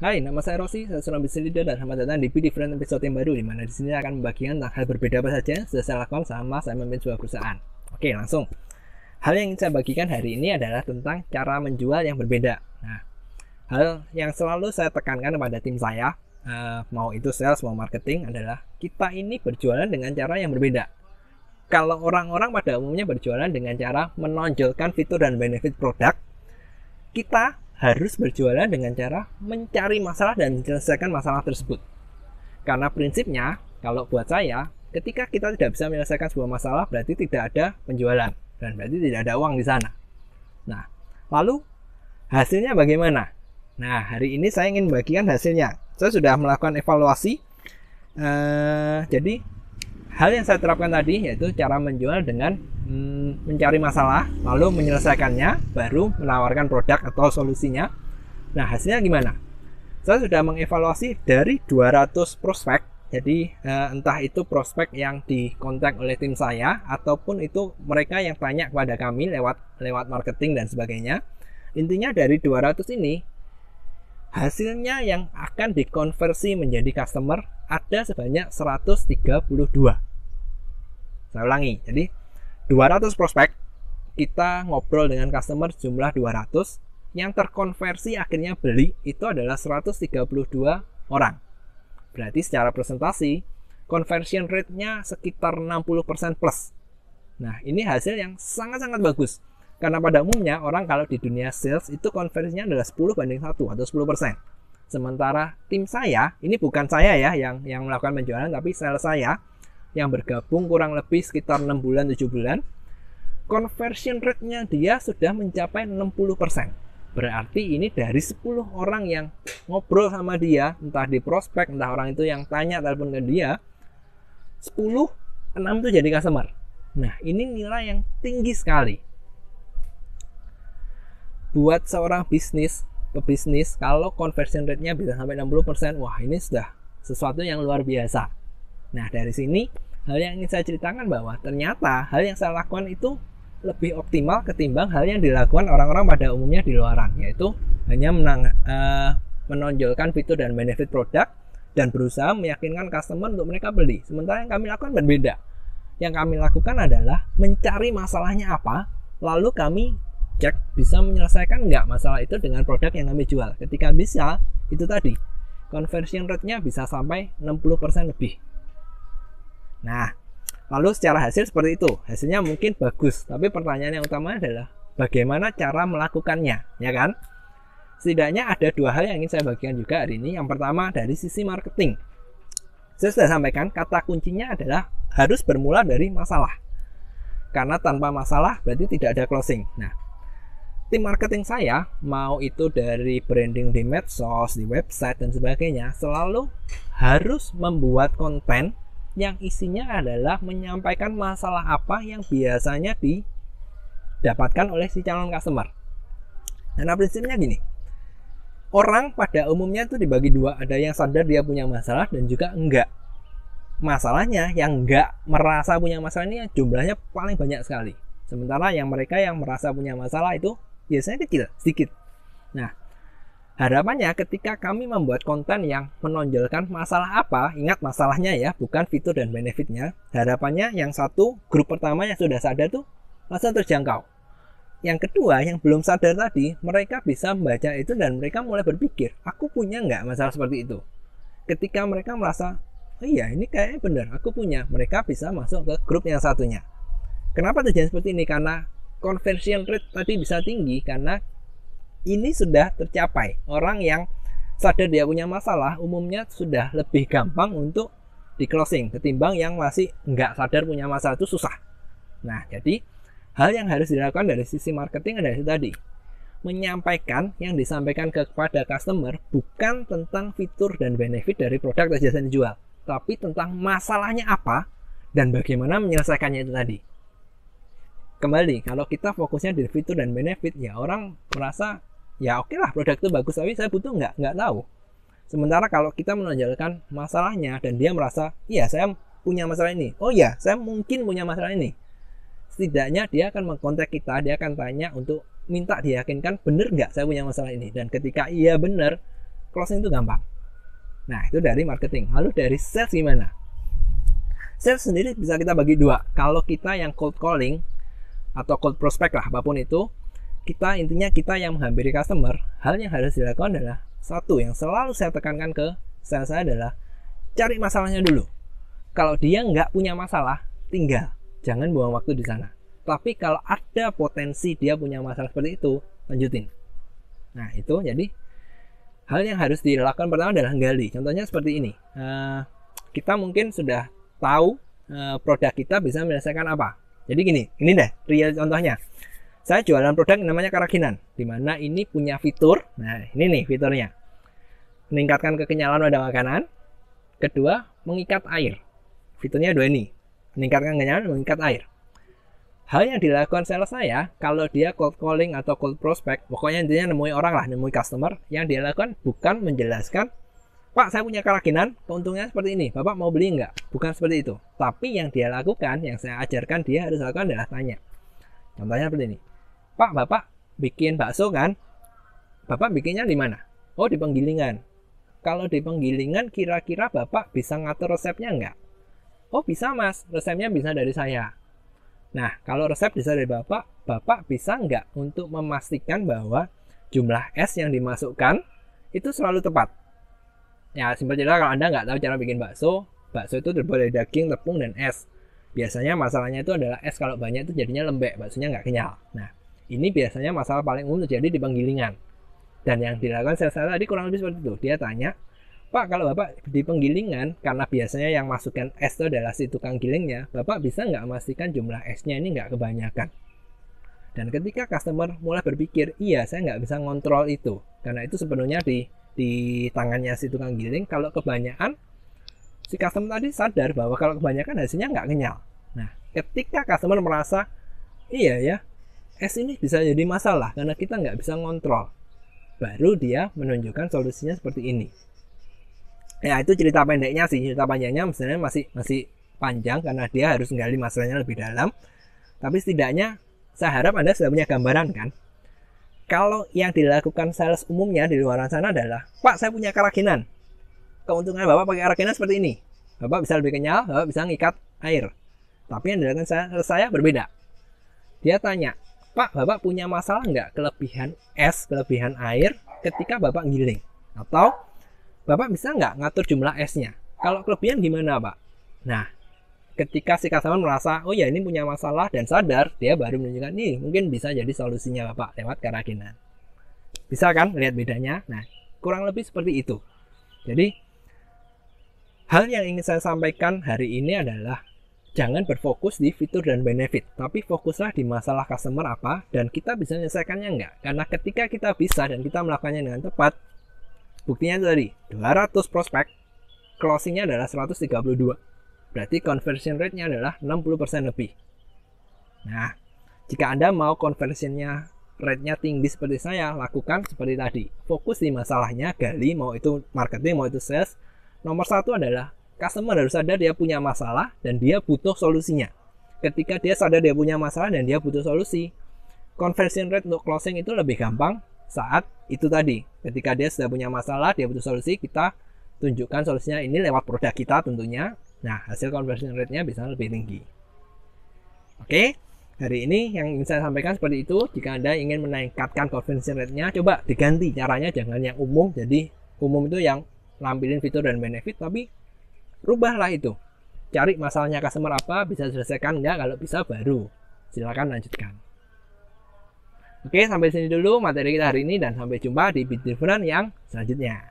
Hai, nama saya Rossi, saya seorang business leader dan selamat datang di Be Different episode yang baru, di mana di sini akan membagikan tentang hal berbeda apa saja yang sudah saya lakukan selama saya memimpin sebuah perusahaan. Oke, langsung. Hal yang ingin saya bagikan hari ini adalah tentang cara menjual yang berbeda. Nah, hal yang selalu saya tekankan kepada tim saya, mau itu sales, mau marketing, adalah kita ini berjualan dengan cara yang berbeda. Kalau orang-orang pada umumnya berjualan dengan cara menonjolkan fitur dan benefit produk, kita harus berjualan dengan cara mencari masalah dan menyelesaikan masalah tersebut. Karena prinsipnya, kalau buat saya, ketika kita tidak bisa menyelesaikan sebuah masalah, berarti tidak ada penjualan dan berarti tidak ada uang di sana. Nah, lalu hasilnya bagaimana? Nah, hari ini saya ingin membagikan hasilnya. Saya sudah melakukan evaluasi. Jadi hal yang saya terapkan tadi yaitu cara menjual dengan mencari masalah, lalu menyelesaikannya, baru menawarkan produk atau solusinya. Nah, hasilnya gimana? Saya sudah mengevaluasi dari 200 prospek. Jadi entah itu prospek yang dikontak oleh tim saya ataupun itu mereka yang tanya kepada kami lewat marketing dan sebagainya. Intinya dari 200 ini, hasilnya yang akan dikonversi menjadi customer ada sebanyak 132. Saya ulangi, jadi 200 prospek, kita ngobrol dengan customer jumlah 200, yang terkonversi akhirnya beli itu adalah 132 orang. Berarti secara presentasi, conversion rate-nya sekitar 60% plus. Nah, ini hasil yang sangat-sangat bagus. Karena pada umumnya orang kalau di dunia sales itu konversinya adalah 10:1 atau 10%. Sementara tim saya, ini bukan saya ya yang melakukan penjualan, tapi sales saya yang bergabung kurang lebih sekitar 6 bulan 7 bulan, conversion rate-nya dia sudah mencapai 60%. Berarti ini dari 10 orang yang ngobrol sama dia, entah di prospek, entah orang itu yang tanya telepon ke dia, 10, 6 itu jadi customer. Nah, ini nilai yang tinggi sekali. Buat seorang pebisnis, kalau conversion rate-nya bisa sampai 60%, wah ini sudah sesuatu yang luar biasa. Nah, dari sini hal yang ingin saya ceritakan bahwa ternyata hal yang saya lakukan itu lebih optimal ketimbang hal yang dilakukan orang-orang pada umumnya di luaran, yaitu hanya menonjolkan fitur dan benefit produk dan berusaha meyakinkan customer untuk mereka beli. Sementara yang kami lakukan berbeda. Yang kami lakukan adalah mencari masalahnya apa, lalu kami cek bisa menyelesaikan nggak masalah itu dengan produk yang kami jual. Ketika bisa, itu tadi, conversion rate-nya bisa sampai 60% lebih. Nah, lalu secara hasil seperti itu. Hasilnya mungkin bagus, tapi pertanyaan yang utama adalah bagaimana cara melakukannya, ya kan? Setidaknya ada dua hal yang ingin saya bagikan juga hari ini. Yang pertama dari sisi marketing. Saya sudah sampaikan kata kuncinya adalah harus bermula dari masalah. Karena tanpa masalah berarti tidak ada closing. Nah, tim marketing saya, mau itu dari branding di medsos, di website dan sebagainya, selalu harus membuat konten yang isinya adalah menyampaikan masalah apa yang biasanya didapatkan oleh si calon customer. Nah, prinsipnya gini, orang pada umumnya itu dibagi dua, ada yang sadar dia punya masalah dan juga enggak. Masalahnya yang enggak merasa punya masalah ini jumlahnya paling banyak sekali. Sementara yang mereka yang merasa punya masalah itu biasanya kecil, sedikit. Nah, harapannya ketika kami membuat konten yang menonjolkan masalah apa, ingat masalahnya ya, bukan fitur dan benefitnya. Harapannya yang satu, grup pertama yang sudah sadar tuh langsung terjangkau. Yang kedua, yang belum sadar tadi, mereka bisa membaca itu dan mereka mulai berpikir, aku punya nggak masalah seperti itu? Ketika mereka merasa, oh iya ini kayaknya benar, aku punya, mereka bisa masuk ke grup yang satunya. Kenapa terjadi seperti ini? Karena conversion rate tadi bisa tinggi, karena ini sudah tercapai. Orang yang sadar dia punya masalah umumnya sudah lebih gampang untuk di closing ketimbang yang masih nggak sadar punya masalah, itu susah. Nah, jadi hal yang harus dilakukan dari sisi marketing adalah itu tadi, menyampaikan yang disampaikan kepada customer bukan tentang fitur dan benefit dari produk atau jasa yang dijual, tapi tentang masalahnya apa dan bagaimana menyelesaikannya itu tadi. Kembali, kalau kita fokusnya di fitur dan benefit, ya orang merasa ya oke lah produk itu bagus, tapi saya butuh nggak tahu. Sementara kalau kita menonjolkan masalahnya dan dia merasa iya saya punya masalah ini, oh ya saya mungkin punya masalah ini, setidaknya dia akan mengkontak kita, dia akan tanya untuk minta diyakinkan bener nggak saya punya masalah ini. Dan ketika iya bener, closing itu gampang. Nah, itu dari marketing. Lalu dari sales gimana? Sales sendiri bisa kita bagi dua. Kalau kita yang cold calling atau cold prospect lah, apapun itu, kita intinya kita yang menghampiri customer, hal yang harus dilakukan adalah satu yang selalu saya tekankan ke sales saya adalah cari masalahnya dulu. Kalau dia nggak punya masalah, tinggal. Jangan buang waktu di sana. Tapi kalau ada potensi dia punya masalah seperti itu, lanjutin. Nah, itu jadi hal yang harus dilakukan pertama adalah gali. Contohnya seperti ini. Kita mungkin sudah tahu produk kita bisa menyelesaikan apa. Jadi gini, ini deh real contohnya. Saya jualan produk yang namanya keraginan, di mana ini punya fitur. Nah, ini nih fiturnya. Meningkatkan kekenyalan pada makanan. Kedua, mengikat air. Fiturnya dua ini. Meningkatkan kekenyalan, mengikat air. Hal yang dilakukan sales saya, kalau dia cold calling atau cold prospect, pokoknya intinya nemui orang lah, nemui customer, yang dia lakukan bukan menjelaskan, Pak, saya punya keraginan, keuntungannya seperti ini, Bapak mau beli enggak? Bukan seperti itu. Tapi yang dia lakukan, yang saya ajarkan dia harus lakukan adalah tanya. Contohnya seperti ini. Pak, Bapak bikin bakso kan? Bapak bikinnya di mana? Oh, di Penggilingan. Kalau di Penggilingan, kira-kira Bapak bisa ngatur resepnya enggak? Oh, bisa Mas. Resepnya bisa dari saya. Nah, kalau resep bisa dari Bapak, Bapak bisa enggak untuk memastikan bahwa jumlah es yang dimasukkan itu selalu tepat? Ya, simpel cerita, kalau Anda nggak tahu cara bikin bakso, bakso itu terbuat dari daging, tepung, dan es. Biasanya masalahnya itu adalah es kalau banyak itu jadinya lembek, baksonya nggak kenyal. Nah, ini biasanya masalah paling umum terjadi di Penggilingan. Dan yang dilakukan sales tadi kurang lebih seperti itu. Dia tanya, Pak, kalau Bapak di Penggilingan, karena biasanya yang masukkan es itu adalah si tukang gilingnya, Bapak bisa nggak memastikan jumlah esnya ini nggak kebanyakan? Dan ketika customer mulai berpikir, iya saya nggak bisa ngontrol itu, karena itu sepenuhnya di tangannya si tukang giling. Kalau kebanyakan, si customer tadi sadar bahwa kalau kebanyakan hasilnya nggak kenyal. Nah, ketika customer merasa, iya ya, es ini bisa jadi masalah karena kita nggak bisa ngontrol, baru dia menunjukkan solusinya seperti ini. Ya, itu cerita pendeknya sih. Cerita panjangnya sebenarnya masih panjang karena dia harus menggali masalahnya lebih dalam. Tapi setidaknya saya harap Anda sudah punya gambaran kan. Kalau yang dilakukan sales umumnya di luar sana adalah, Pak, saya punya keraginan. Keuntungan Bapak pakai keraginan seperti ini. Bapak bisa lebih kenyal, Bapak bisa ngikat air. Tapi yang dilakukan saya berbeda. Dia tanya, Pak, Bapak punya masalah nggak kelebihan es, kelebihan air ketika Bapak giling? Atau Bapak bisa nggak ngatur jumlah esnya? Kalau kelebihan gimana, Pak? Nah, ketika si customer merasa, oh ya ini punya masalah dan sadar, dia baru menunjukkan, nih mungkin bisa jadi solusinya Bapak lewat keraginan. Bisa kan lihat bedanya? Nah, kurang lebih seperti itu. Jadi, hal yang ingin saya sampaikan hari ini adalah jangan berfokus di fitur dan benefit, tapi fokuslah di masalah customer apa dan kita bisa menyelesaikannya enggak. Karena ketika kita bisa dan kita melakukannya dengan tepat, buktinya tadi 200 prospek, closingnya adalah 132. Berarti conversion rate-nya adalah 60% lebih. Nah, jika Anda mau conversion-nya rate-nya tinggi seperti saya, lakukan seperti tadi. Fokus di masalahnya, gali, mau itu marketing, mau itu sales. Nomor satu adalah customer harus sadar dia punya masalah dan dia butuh solusinya. Ketika dia sadar dia punya masalah dan dia butuh solusi, conversion rate untuk closing itu lebih gampang saat itu tadi. Ketika dia sudah punya masalah, dia butuh solusi, kita tunjukkan solusinya ini lewat produk kita tentunya. Nah, hasil conversion rate-nya bisa lebih tinggi. Oke, hari ini yang ingin saya sampaikan seperti itu. Jika Anda ingin meningkatkan conversion rate-nya, coba diganti caranya, jangan yang umum. Jadi, umum itu yang nampilin fitur dan benefit, tapi rubahlah itu. Cari masalahnya customer apa, bisa diselesaikan enggak, kalau bisa baru silakan lanjutkan. Oke, sampai sini dulu materi kita hari ini dan sampai jumpa di video yang selanjutnya.